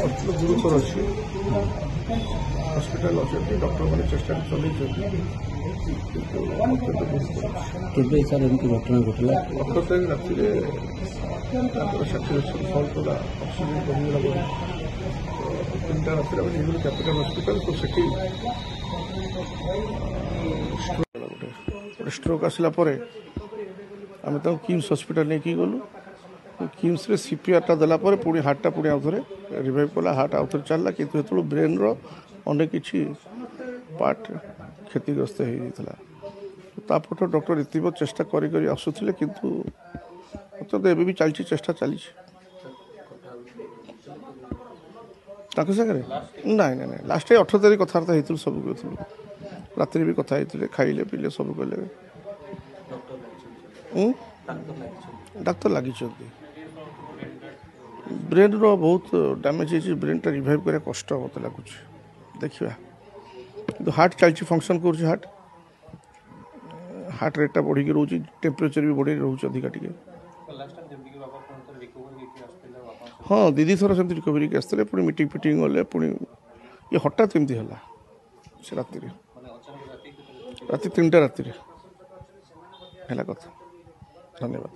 गुरुतर अच्छी हस्पिटाल अच्छा डॉक्टर मैंने चेष्टा चल सर एमती घटना घटला 18 तारीख राति साचुरेशन सल्ट होगा ऑक्सीजन कमीगला तो 3टा राति नहीं कैपिटल हस्पिटाल तो सेठी स्ट्रोक आसला आम तो किम्स हस्पिटाल नहीं गलु किम्स रे सीपीआर टा देला पुणी हार्टा पुणी आउ थे रिवाइव कला हार्ट आउ थे चलला कि ब्रेन रो अनेक किसी पार्ट क्षतिग्रस्त होता तापट डॉक्टर इतिव चेष्टा करी आसुले किंतु अत्यंत एवं भी चलती चेष्टा चली सागर ना ना ना लास्ट 18 तारीख कथबार्ता होती सब कहूँ राति भी कथा होते खाइले पीले सब कले डाक्तर लगी ब्रेन रो बहुत डैमेज है ब्रेन टा रिवाइव करा कष्ट मत लगुच देखा कि हार्ट चलती फंक्शन कर हार्ट रेटा बढ़ी रोचे टेम्परेचर भी बढ़ी रोचे अधिका टे हाँ दीदी थर से रिकवरी के आसते पुणी मीटिंग फिटिंग गले पुणी ये हठात एमती है से राति 3टा राति है कथा धन्यवाद।